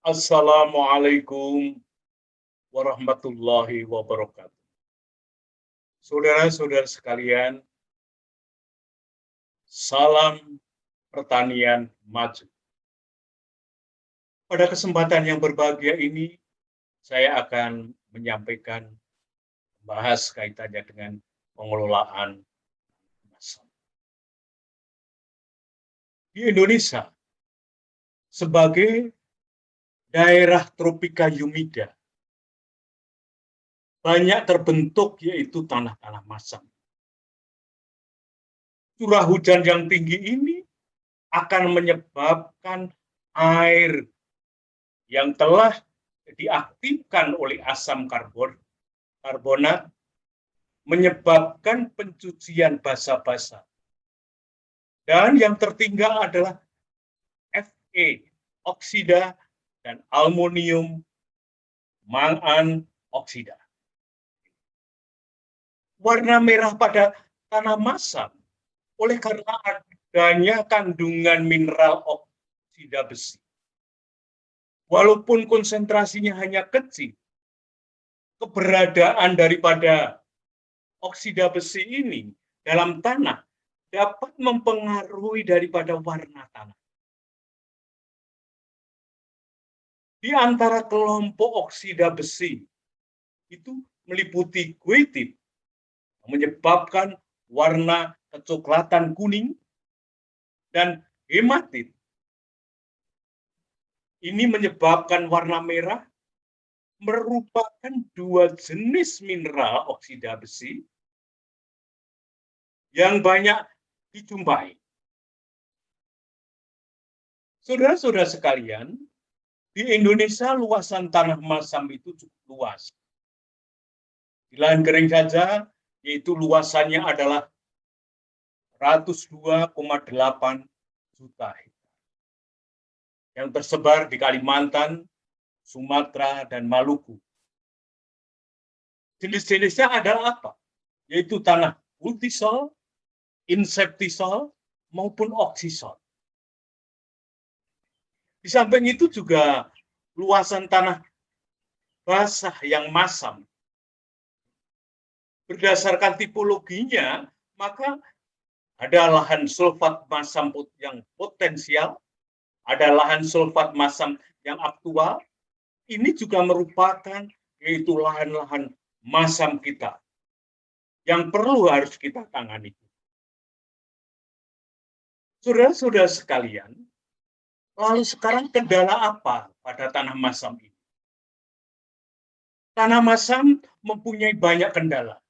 Assalamualaikum warahmatullahi wabarakatuh. Saudara-saudara sekalian, salam pertanian maju. Pada kesempatan yang berbahagia ini, saya akan menyampaikan bahas kaitannya dengan pengelolaan masam. Di Indonesia, sebagai daerah tropika humida, banyak terbentuk yaitu tanah-tanah masam. Curah hujan yang tinggi ini akan menyebabkan air yang telah diaktifkan oleh asam karbonat menyebabkan pencucian basa-basa. Dan yang tertinggal adalah Fe, oksida, dan aluminium mangan oksida. Warna merah pada tanah masam oleh karena adanya kandungan mineral oksida besi. Walaupun konsentrasinya hanya kecil, keberadaan daripada oksida besi ini dalam tanah dapat mempengaruhi daripada warna tanah. Di antara kelompok oksida besi itu meliputi guaitit, menyebabkan warna kecoklatan kuning, dan hematit. Ini menyebabkan warna merah, merupakan dua jenis mineral oksida besi yang banyak dijumpai. Saudara-saudara sekalian, di Indonesia luasan tanah masam itu cukup luas. Di lahan kering saja, yaitu luasannya adalah 102,8 juta hektar. Yang tersebar di Kalimantan, Sumatera, dan Maluku. Jenis-jenisnya adalah apa? Yaitu tanah multisol, inseptisol, maupun oksisol. Di samping itu juga luasan tanah basah yang masam. Berdasarkan tipologinya, maka ada lahan sulfat masam yang potensial, ada lahan sulfat masam yang aktual. Ini juga merupakan yaitu lahan-lahan masam kita yang perlu harus kita tangani. Saudara-saudara sekalian, lalu sekarang kendala apa pada tanah masam ini? Tanah masam mempunyai banyak kendala,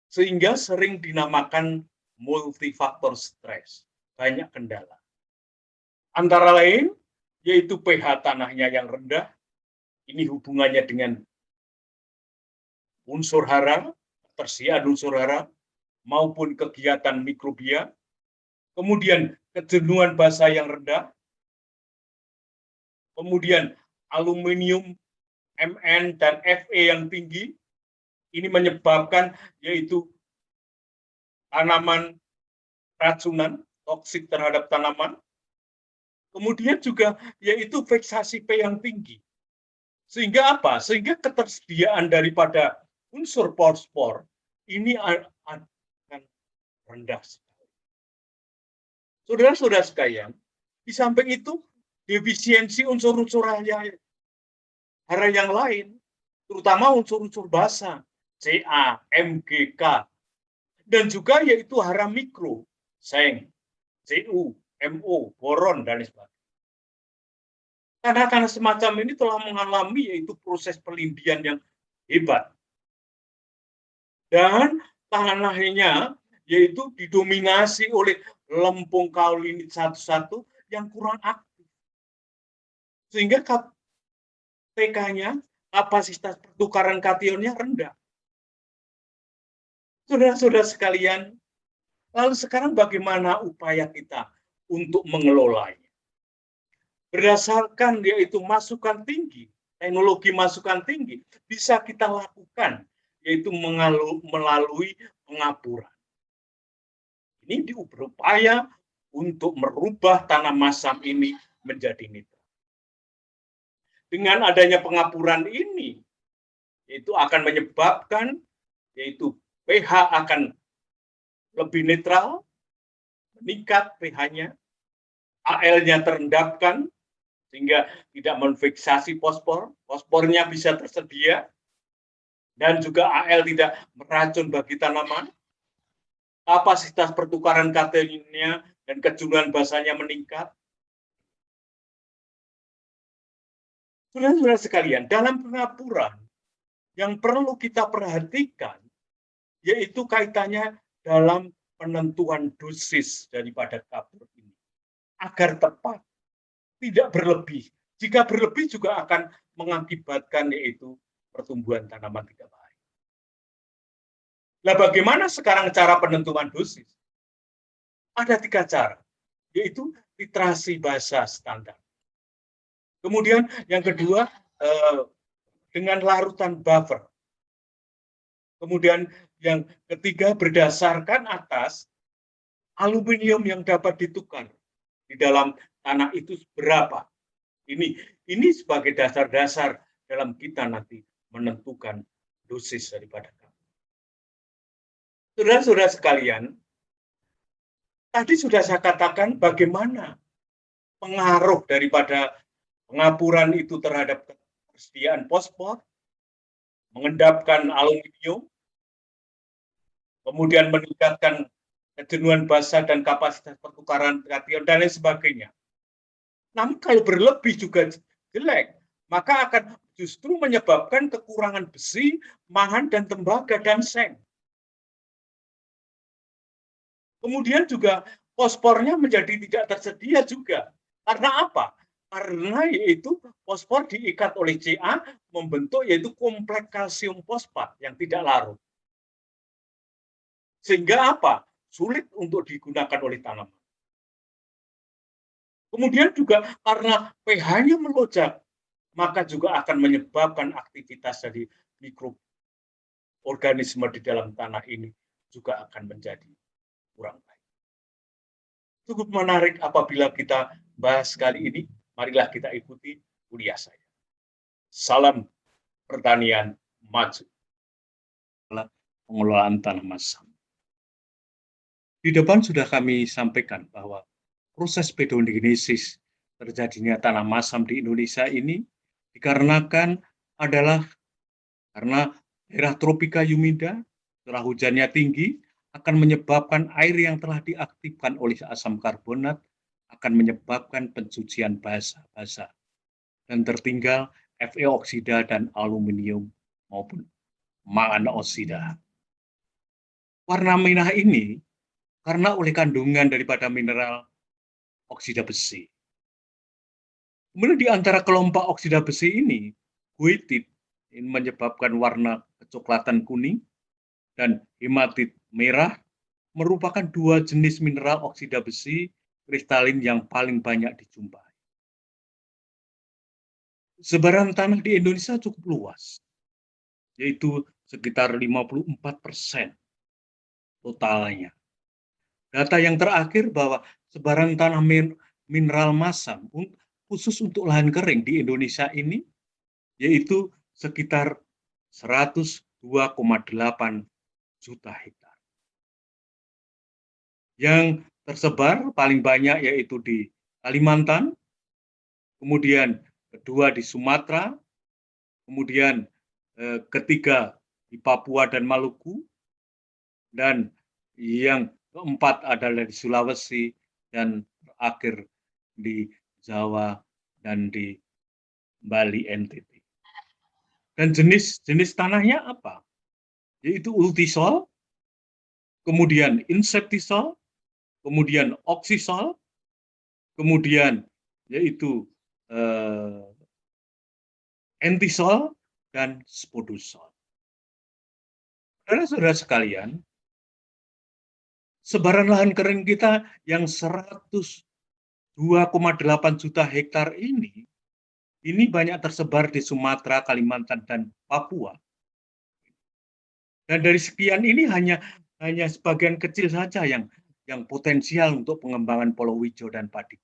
sehingga sering dinamakan multifaktor stres, banyak kendala. Antara lain, yaitu pH tanahnya yang rendah, ini hubungannya dengan unsur hara, ketersediaan unsur hara, maupun kegiatan mikrobia, kemudian kejenuhan basa yang rendah, kemudian aluminium, Mn, dan Fe yang tinggi, ini menyebabkan yaitu tanaman racunan, toksik terhadap tanaman, kemudian juga yaitu veksasi P yang tinggi. Sehingga apa? Sehingga ketersediaan daripada unsur fosfor ini akan rendah sekali. Saudara-saudara sekalian, di samping itu defisiensi unsur-unsur hara yang lain, terutama unsur-unsur basa, Ca, Mg, K, dan juga yaitu hara mikro, seng, Cu, Mo, boron, dan sebagainya. Tanah-tanah semacam ini telah mengalami yaitu proses pelindian yang hebat. Dan tanahnya yaitu didominasi oleh lempung kaulinit 1 yang kurang aktif. Sehingga KTK-nya, kapasitas pertukaran kationnya rendah. Saudara-saudara sekalian, lalu sekarang bagaimana upaya kita untuk mengelolanya? Berdasarkan yaitu masukan tinggi, teknologi masukan tinggi, bisa kita lakukan yaitu melalui pengapuran. Ini berupaya untuk merubah tanah masam ini menjadi nitrat. dengan adanya pengapuran ini, itu akan menyebabkan yaitu pH akan lebih netral, meningkat pH-nya, Al-nya terendapkan, sehingga tidak menfiksasi fosfor, fosfornya bisa tersedia, dan juga Al tidak meracun bagi tanaman, kapasitas pertukaran kationnya dan kejenuhan basanya meningkat. Saudara-saudara sekalian, dalam pengapuran yang perlu kita perhatikan, yaitu kaitannya dalam penentuan dosis daripada kapur ini, agar tepat, tidak berlebih. Jika berlebih juga akan mengakibatkan yaitu pertumbuhan tanaman tidak baik. Nah, bagaimana sekarang cara penentuan dosis? Ada 3 cara, yaitu titrasi basa standar. Kemudian yang kedua, dengan larutan buffer. Kemudian yang ketiga, berdasarkan atas aluminium yang dapat ditukar di dalam tanah itu berapa. Ini sebagai dasar-dasar dalam kita nanti menentukan dosis daripada kapur. Saudara-saudara sekalian, tadi sudah saya katakan bagaimana pengaruh daripada pengapuran itu terhadap persediaan fosfor, mengendapkan aluminium, kemudian meningkatkan kejenuhan basa dan kapasitas pertukaran kation dan lain sebagainya. Namun kalau berlebih juga jelek, maka akan justru menyebabkan kekurangan besi, mangan, dan tembaga, dan seng. Kemudian juga fosfornya menjadi tidak tersedia juga. Karena apa? Karena yaitu fosfor diikat oleh Ca membentuk yaitu kompleks kalsium fosfat yang tidak larut. Sehingga apa? Sulit untuk digunakan oleh tanaman. Kemudian juga karena pH-nya melonjak, maka juga akan menyebabkan aktivitas dari mikroorganisme di dalam tanah ini juga akan menjadi kurang baik. Cukup menarik apabila kita bahas kali ini. Marilah kita ikuti kuliah saya. Salam pertanian maju. Pengelolaan tanah masam. Di depan sudah kami sampaikan bahwa proses pedogenesis terjadinya tanah masam di Indonesia ini dikarenakan adalah karena daerah tropika humida, curah hujannya tinggi, akan menyebabkan air yang telah diaktifkan oleh asam karbonat akan menyebabkan pencucian basa dan tertinggal Fe oksida dan aluminium maupun mangan oksida. Warna merah ini karena oleh kandungan daripada mineral oksida besi. Kemudian di antara kelompok oksida besi ini, goethit menyebabkan warna kecoklatan kuning dan hematit merah merupakan 2 jenis mineral oksida besi kristalin yang paling banyak dijumpai. Sebaran tanah di Indonesia cukup luas, yaitu sekitar 54% totalnya. Data yang terakhir bahwa sebaran tanah mineral masam khusus untuk lahan kering di Indonesia ini, yaitu sekitar 102,8 juta hektar. Yang tersebar paling banyak yaitu di Kalimantan, kemudian kedua di Sumatera, kemudian ketiga di Papua dan Maluku, dan yang keempat adalah di Sulawesi, dan terakhir di Jawa dan di Bali NTT. Dan jenis tanahnya apa? Yaitu ultisol, kemudian inseptisol, kemudian oksisol, kemudian yaitu entisol dan spodosol. Saudara-saudara sekalian, sebaran lahan kering kita yang 102,8 juta hektar ini banyak tersebar di Sumatera, Kalimantan, dan Papua. Dan dari sekian ini hanya sebagian kecil saja yang potensial untuk pengembangan palawija dan padi.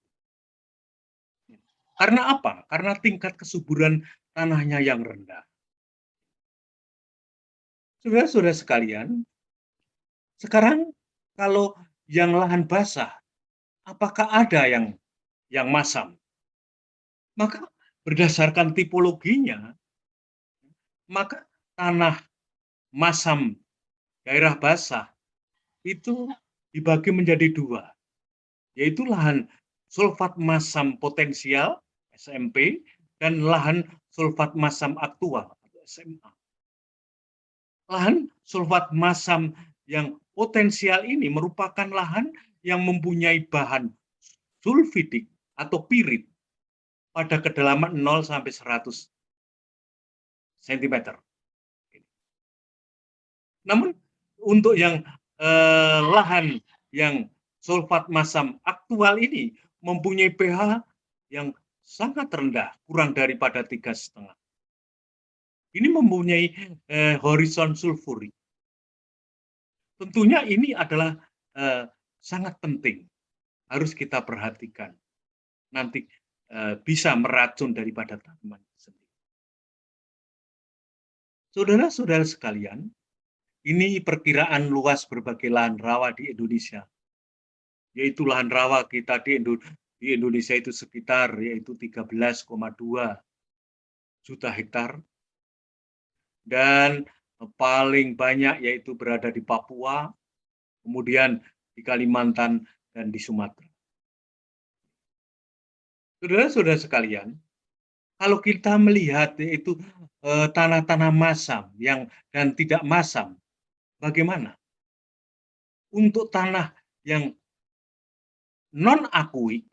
Karena apa? Karena tingkat kesuburan tanahnya yang rendah. Saudara-saudara sekalian, sekarang kalau yang lahan basah, apakah ada yang masam? Maka berdasarkan tipologinya, maka tanah masam daerah basah itu dibagi menjadi dua, yaitu lahan sulfat masam potensial SMP dan lahan sulfat masam aktual atau SMA. Lahan sulfat masam yang potensial ini merupakan lahan yang mempunyai bahan sulfidik atau pirit pada kedalaman 0 sampai 100 cm. Namun untuk yang lahan yang sulfat masam aktual ini mempunyai pH yang sangat rendah, kurang daripada 3,5. Ini mempunyai horizon sulfurik. Tentunya ini adalah sangat penting, harus kita perhatikan. Nanti bisa meracun daripada tanaman sendiri. Saudara-saudara sekalian, ini perkiraan luas berbagai lahan rawa di Indonesia. Yaitu lahan rawa kita di Indonesia itu sekitar yaitu 13,2 juta hektar. Dan paling banyak yaitu berada di Papua, kemudian di Kalimantan dan di Sumatera. Saudara-saudara sekalian, kalau kita melihat yaitu tanah-tanah masam dan tidak masam, bagaimana? Untuk tanah yang non-akuik,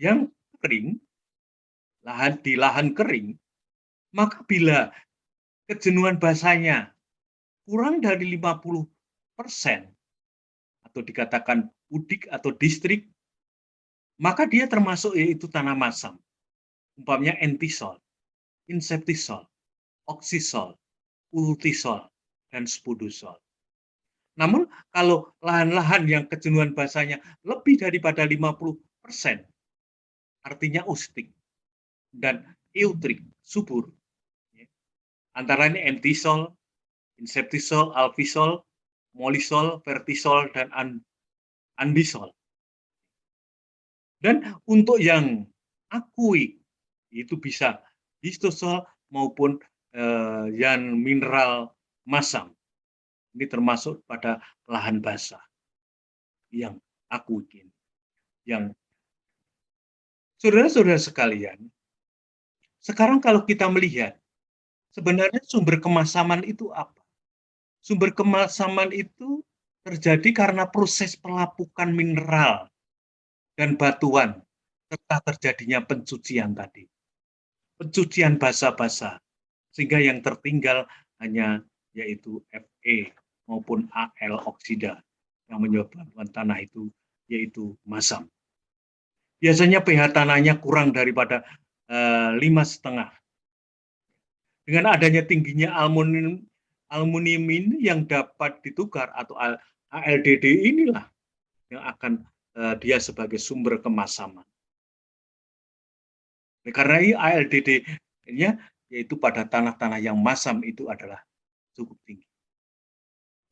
yang kering, di lahan kering, maka bila kejenuhan basahnya kurang dari 50% atau dikatakan udik atau distrik, maka dia termasuk yaitu tanah masam. Umpamanya entisol, inseptisol, oksisol, ultisol, dan spodosol. Namun kalau lahan-lahan yang kejenuhan basahnya lebih daripada 50%, artinya ustik dan eutrik, subur. Antara ini entisol, inseptisol, alfisol, molisol, vertisol, dan andisol. Dan untuk yang akuik, itu bisa histosol maupun yang mineral masam. Ini termasuk pada lahan basah yang akuik ini. Yang saudara-saudara sekalian, sekarang kalau kita melihat, sebenarnya sumber kemasaman itu apa? Sumber kemasaman itu terjadi karena proses pelapukan mineral dan batuan, serta terjadinya pencucian tadi. Pencucian basa-basa, sehingga yang tertinggal hanya yaitu Fe maupun Al oksida yang menyebabkan tanah itu yaitu masam. Biasanya pH tanahnya kurang daripada 5,5. Dengan adanya tingginya aluminium ini yang dapat ditukar atau ALDD inilah yang akan dia sebagai sumber kemasaman. Karena ini ALDD-nya yaitu pada tanah-tanah yang masam itu adalah cukup tinggi.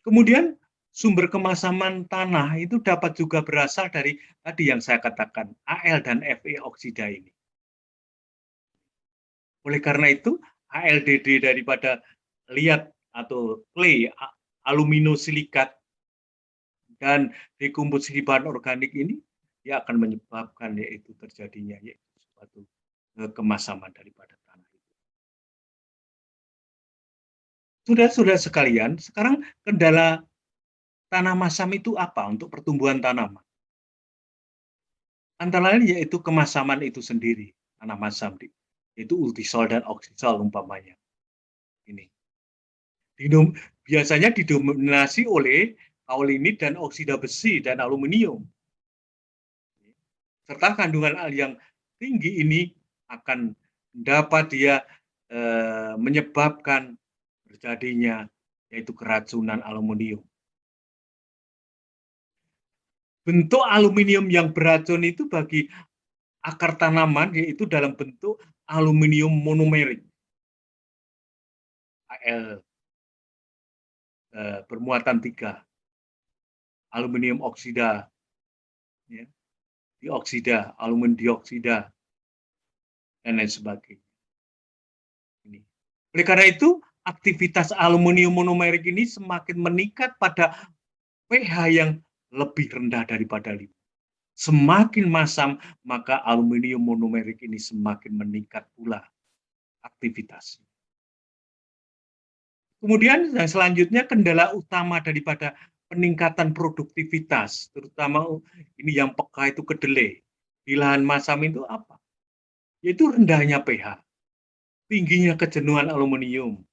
Kemudian sumber kemasaman tanah itu dapat juga berasal dari tadi yang saya katakan Al dan Fe oksida ini. Oleh karena itu ALDD daripada liat atau clay, aluminosilikat dan dekomposisi bahan organik ini ya akan menyebabkan yaitu terjadinya yaitu suatu kemasaman daripada tanah itu. Saudara-saudara sekalian, sekarang kendala tanah masam itu apa untuk pertumbuhan tanaman? Antara lain yaitu kemasaman itu sendiri, tanah masam, yaitu ultisol dan oksisol umpamanya. Ini biasanya didominasi oleh kaulinit dan oksida besi dan aluminium. Serta kandungan yang tinggi ini akan dapat dia menyebabkan terjadinya yaitu keracunan aluminium. Bentuk aluminium yang beracun itu bagi akar tanaman yaitu dalam bentuk aluminium monomerik, Al bermuatan 3, aluminium oksida, ya, dioksida, aluminium dioksida, dan lain sebagainya. Ini. Oleh karena itu, aktivitas aluminium monomerik ini semakin meningkat pada pH yang lebih rendah daripada 5. Semakin masam, maka aluminium monomerik ini semakin meningkat pula aktivitasnya. Kemudian yang selanjutnya kendala utama daripada peningkatan produktivitas, terutama ini yang peka itu kedelai, di lahan masam itu apa? Yaitu rendahnya pH, tingginya kejenuhan aluminium,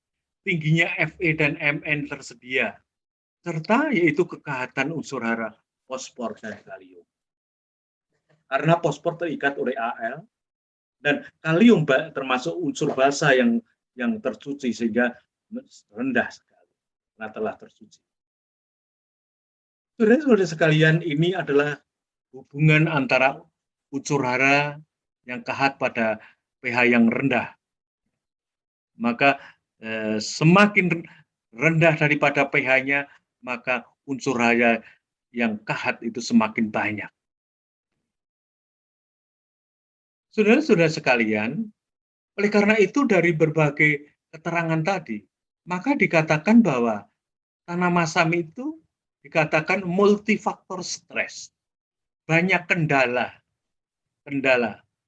tingginya Fe dan Mn tersedia, serta yaitu kekahatan unsur hara fosfor dan kalium. Karena fosfor terikat oleh Al dan kalium termasuk unsur basa yang tersuci sehingga rendah sekali karena telah tersuci. Saudara-saudara sekalian, ini adalah hubungan antara unsur hara yang kahat pada pH yang rendah. Maka semakin rendah daripada pH-nya, maka unsur hara yang kahat itu semakin banyak. Saudara-saudara sekalian, oleh karena itu dari berbagai keterangan tadi, maka dikatakan bahwa tanah masam itu dikatakan multifaktor stres. Banyak kendala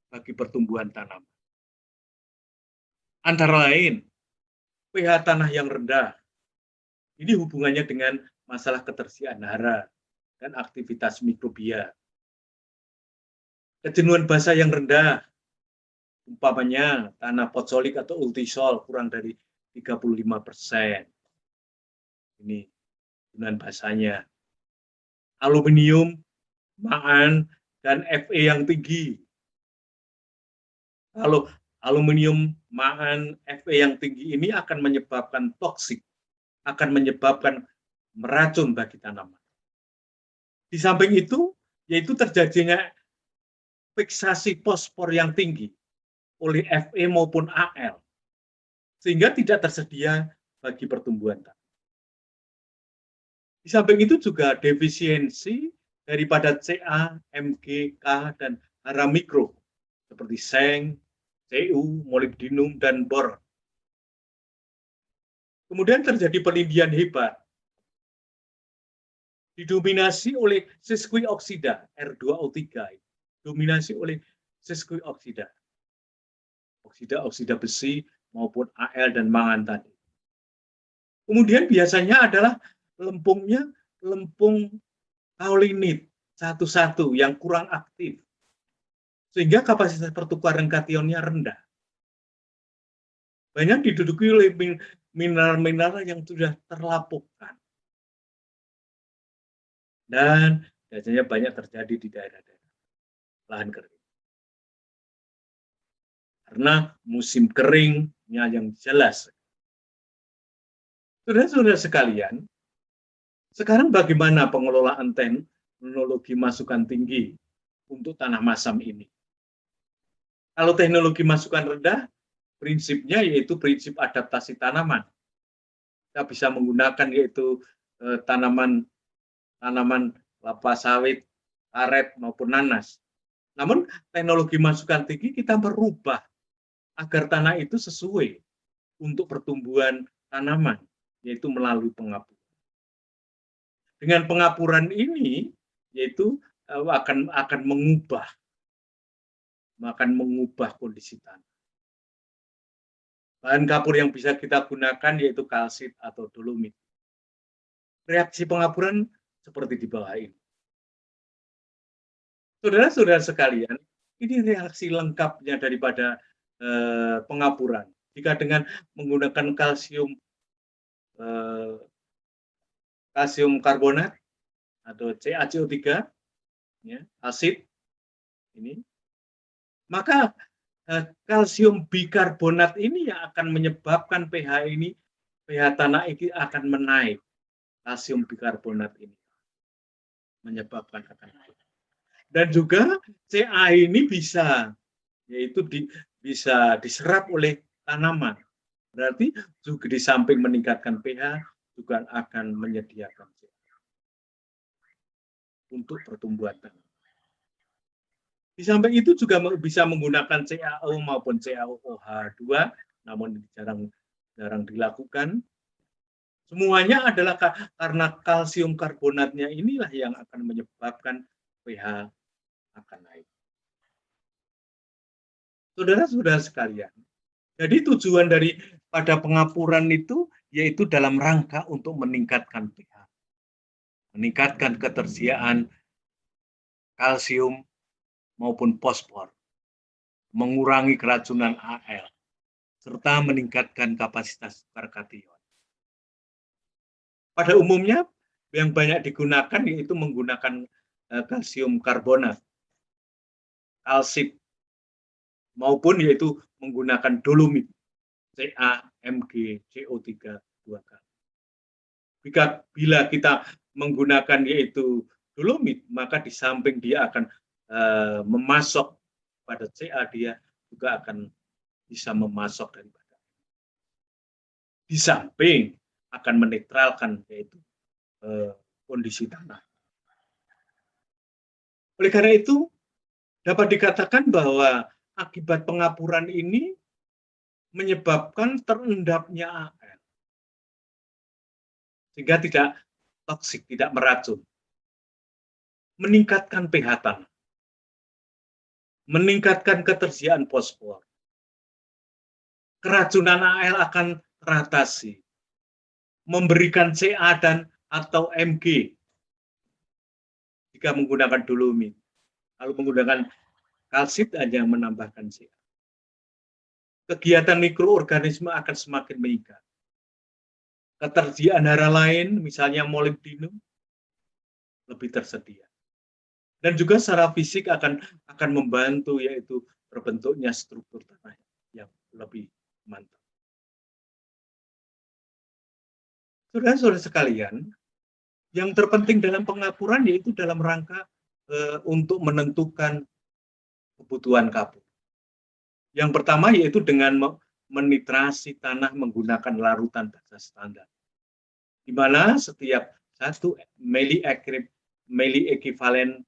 bagi pertumbuhan tanaman. Antara lain, pH tanah yang rendah. Ini hubungannya dengan masalah ketersediaan hara dan aktivitas mikrobia. Kejenuhan basa yang rendah, umpamanya tanah potsolik atau ultisol kurang dari 35%. Ini kejenuhan basanya. Aluminium, Ma'n, dan Fe yang tinggi. Kalau aluminium, Ma'n, Fe yang tinggi ini akan menyebabkan toksik, akan menyebabkan meracun bagi tanaman. Di samping itu, yaitu terjadinya fiksasi fosfor yang tinggi oleh Fe maupun Al, sehingga tidak tersedia bagi pertumbuhan tanaman. Di samping itu juga defisiensi daripada Ca, Mg, K, dan hara mikro, seperti seng, Cu, molibdenum, dan bor. Kemudian terjadi pelindian hebat, didominasi oleh sesquioxida oksida, R2O3, dominasi oleh sesquioxida oksida, oksida besi maupun Al dan mangan tadi. Kemudian biasanya adalah lempungnya lempung kaulinit satu-satu yang kurang aktif, sehingga kapasitas pertukaran kationnya rendah. Banyak diduduki oleh mineral-mineral yang sudah terlapukan. Dan biasanya banyak terjadi di daerah-daerah lahan kering. Karena musim keringnya yang jelas. Saudara-saudara sekalian, sekarang bagaimana pengelolaan teknologi masukan tinggi untuk tanah masam ini? Kalau teknologi masukan rendah, prinsipnya yaitu prinsip adaptasi tanaman. Kita bisa menggunakan yaitu tanaman kelapa sawit, karet maupun nanas. Namun teknologi masukan tinggi kita merubah agar tanah itu sesuai untuk pertumbuhan tanaman, yaitu melalui pengapuran. Dengan pengapuran ini, yaitu akan mengubah kondisi tanah. Bahan kapur yang bisa kita gunakan yaitu kalsit atau dolomit. Reaksi pengapuran seperti di bawah ini. Saudara-saudara sekalian, ini reaksi lengkapnya daripada pengapuran. Jika dengan menggunakan kalsium karbonat atau CaCO3, ya, asid ini, maka kalsium bikarbonat ini yang akan menyebabkan pH tanah ini akan menaik. Kalsium bikarbonat ini menyebabkan akan naik. Dan juga Ca ini bisa, yaitu bisa diserap oleh tanaman. Berarti juga di samping meningkatkan pH, juga akan menyediakan Ca untuk pertumbuhan tanaman. Di samping itu juga bisa menggunakan CaO maupun CaOH2, namun jarang dilakukan. Semuanya adalah karena kalsium karbonatnya inilah yang akan menyebabkan pH akan naik. Saudara-saudara sekalian, jadi tujuan pada pengapuran itu yaitu dalam rangka untuk meningkatkan pH, meningkatkan ketersediaan kalsium maupun fosfor, mengurangi keracunan Al, serta meningkatkan kapasitas tukar kation. Pada umumnya yang banyak digunakan yaitu menggunakan kalsium karbonat, kalsit, maupun yaitu menggunakan dolomit, CaMgCO3 2 kali. Bila kita menggunakan yaitu dolomit, maka di samping dia akan memasok pada Ca, dia juga akan bisa memasok daripada. Di samping akan menetralkan yaitu kondisi tanah. Oleh karena itu, dapat dikatakan bahwa akibat pengapuran ini menyebabkan terendapnya Al, sehingga tidak toksik, tidak meracun. Meningkatkan pH tanah, meningkatkan ketersediaan fosfor, keracunan Al akan teratasi, memberikan Ca dan atau Mg jika menggunakan dolomit. Kalau menggunakan kalsit hanya menambahkan Ca. Kegiatan mikroorganisme akan semakin meningkat. Ketersediaan hara lain, misalnya molibdenum, lebih tersedia. Dan juga secara fisik akan membantu yaitu terbentuknya struktur tanah yang lebih mantap. Saudara-saudara sekalian, yang terpenting dalam pengapuran yaitu dalam rangka untuk menentukan kebutuhan kapur. Yang pertama yaitu dengan menitrasi tanah menggunakan larutan basa standar, di mana setiap 1 mili ekivalen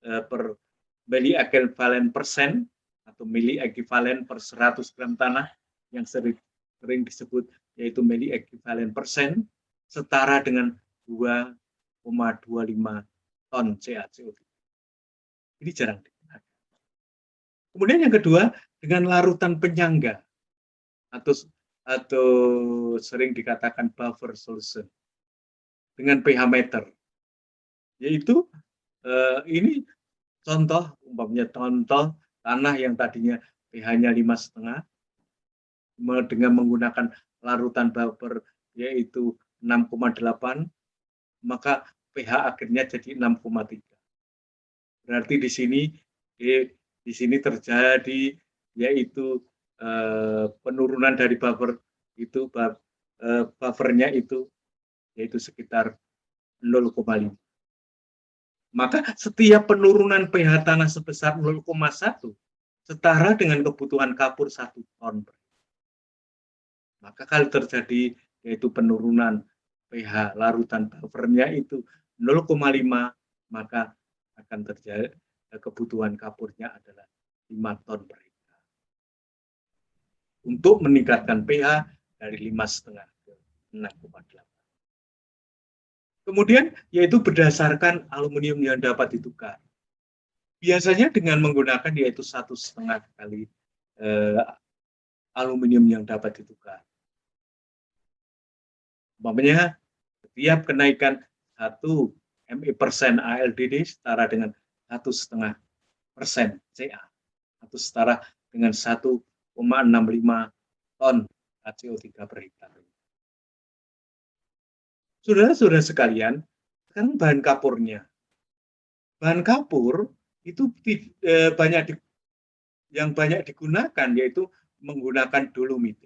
per mili ekivalen persen atau mili ekivalen per 100 gram tanah yang sering disebut yaitu mili ekivalen persen setara dengan 2,25 ton CaCO3. Ini jarang digunakan. Kemudian yang kedua dengan larutan penyangga atau sering dikatakan buffer solution dengan pH meter, yaitu ini contoh tanah yang tadinya pH-nya 5,5 dengan menggunakan larutan buffer yaitu 6,8, maka pH akhirnya jadi 6,3. Berarti di sini terjadi yaitu penurunan dari buffer itu buffernya itu yaitu sekitar 0,5. Maka setiap penurunan pH tanah sebesar 0,1 setara dengan kebutuhan kapur 1 ton. Maka kalau terjadi yaitu penurunan pH larutan buffernya itu 0,5, maka akan terjadi kebutuhan kapurnya adalah 5 ton per hektar. Untuk meningkatkan pH dari 5,5 ke 6,8. Kemudian yaitu berdasarkan aluminium yang dapat ditukar. Biasanya dengan menggunakan yaitu 1,5 kali aluminium yang dapat ditukar. Umpamanya setiap kenaikan 1 MI% ALDD setara dengan 1,5% Ca atau setara dengan 1,65 ton CO3 per hektar. Saudara-saudara sekalian, sekarang bahan kapurnya. Bahan kapur itu yang banyak digunakan yaitu menggunakan dolomit,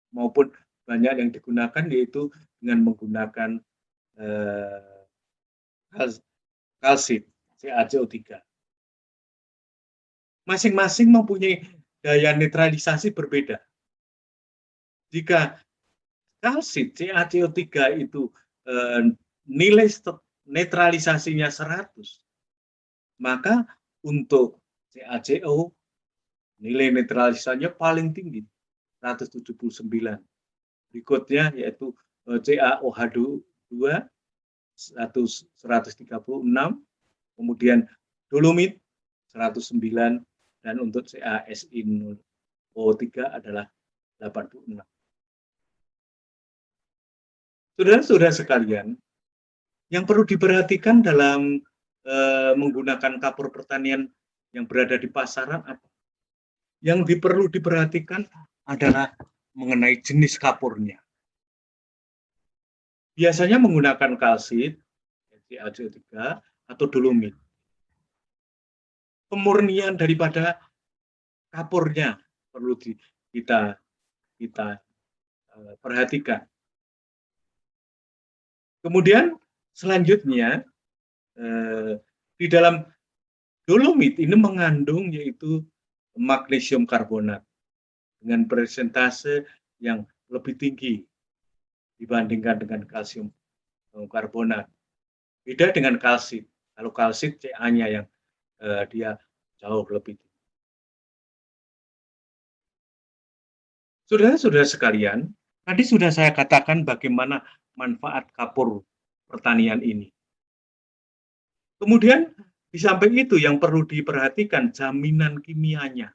maupun banyak yang digunakan yaitu dengan menggunakan kalsit. CaCO3. Masing-masing mempunyai daya netralisasi berbeda. Jika kalsit CaCO3 itu nilai netralisasinya 100, maka untuk CaCO nilai netralisasinya paling tinggi 179. Berikutnya yaitu CaOH2 136, kemudian dolomit 109, dan untuk CaSiO3 adalah 86. Saudara-saudara sekalian, yang perlu diperhatikan dalam menggunakan kapur pertanian yang berada di pasaran apa? Yang perlu diperhatikan adalah mengenai jenis kapurnya. Biasanya menggunakan kalsit, CaCO3, atau dolomit. Pemurnian daripada kapurnya perlu kita perhatikan. Kemudian selanjutnya di dalam dolomit ini mengandung yaitu magnesium karbonat dengan persentase yang lebih tinggi dibandingkan dengan kalsium karbonat. Beda dengan kalsit. Kalau kalsit Ca-nya yang dia jauh lebih tinggi. Saudara-saudara sekalian, tadi sudah saya katakan bagaimana manfaat kapur pertanian ini. Kemudian di samping itu yang perlu diperhatikan jaminan kimianya.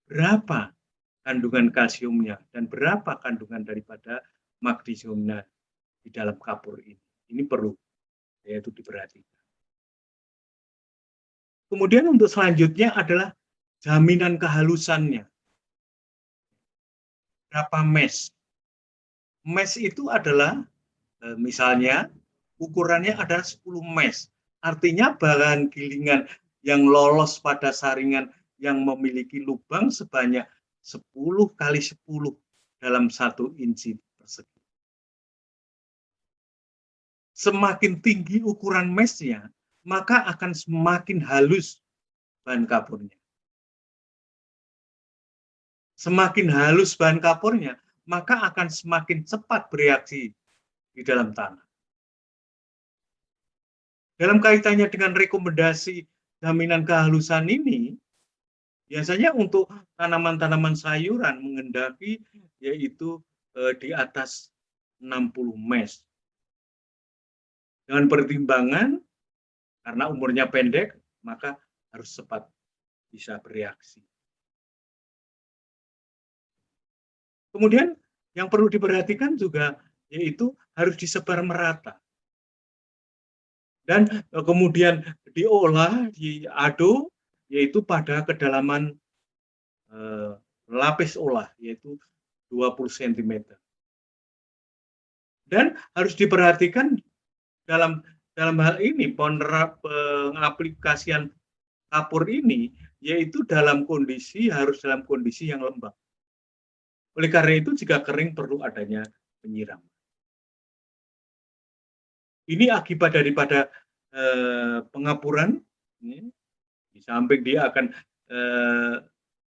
Berapa kandungan kalsiumnya dan berapa kandungan daripada magnesiumnya di dalam kapur ini. Ini perlu yaitu diperhatikan. Kemudian untuk selanjutnya adalah jaminan kehalusannya. Berapa mesh? Mesh itu adalah misalnya ukurannya adalah 10 mesh. Artinya bahan gilingan yang lolos pada saringan yang memiliki lubang sebanyak 10 kali 10 dalam 1 inci persegi. Semakin tinggi ukuran meshnya, maka akan semakin halus bahan kapurnya. Semakin halus bahan kapurnya, maka akan semakin cepat bereaksi di dalam tanah. Dalam kaitannya dengan rekomendasi jaminan kehalusan ini, biasanya untuk tanaman-tanaman sayuran mengendaki yaitu di atas 60 mesh. Dengan pertimbangan karena umurnya pendek, maka harus cepat bisa bereaksi. Kemudian yang perlu diperhatikan juga yaitu harus disebar merata. Dan kemudian diolah, diaduk, yaitu pada kedalaman lapis olah, yaitu 20 cm. Dan harus diperhatikan dalam hal ini, pengaplikasian kapur ini, yaitu harus dalam kondisi yang lembab. Oleh karena itu, jika kering perlu adanya penyiraman. Ini akibat daripada pengapuran. Di samping dia akan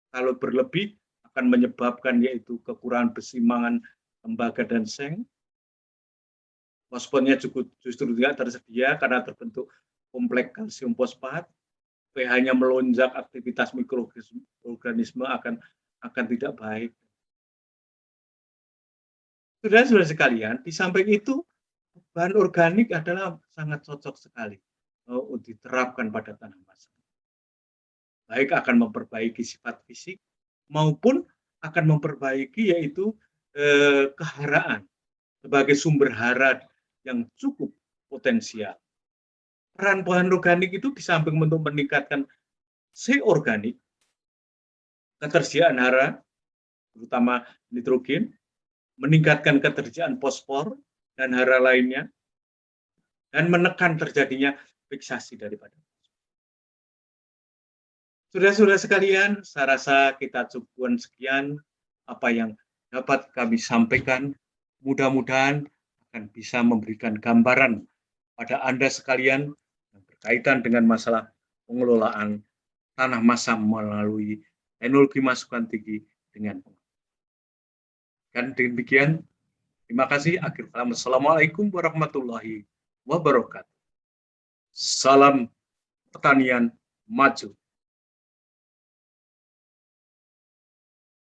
kalau berlebih akan menyebabkan yaitu kekurangan besi, mangan, tembaga, dan seng. Fosfornya justru tidak tersedia karena terbentuk kompleks kalsium fosfat. pH-nya melonjak, aktivitas mikroorganisme akan tidak baik. Saudara-saudara sekalian, di samping itu bahan organik adalah sangat cocok sekali untuk diterapkan pada tanaman. Baik akan memperbaiki sifat fisik maupun akan memperbaiki yaitu keharaan sebagai sumber hara yang cukup potensial. Peran bahan organik itu di samping untuk meningkatkan C organik, ketersediaan hara, terutama nitrogen, meningkatkan ketersediaan fosfor dan hara lainnya, dan menekan terjadinya fiksasi daripada. Saudara-saudara sekalian, saya rasa kita cukupkan sekian apa yang dapat kami sampaikan. Mudah-mudahan akan bisa memberikan gambaran pada Anda sekalian yang berkaitan dengan masalah pengelolaan tanah masam melalui teknologi masukan tinggi dengan kan demikian. Terima kasih. Akhir kalam. Assalamualaikum warahmatullahi wabarakatuh. Salam pertanian maju.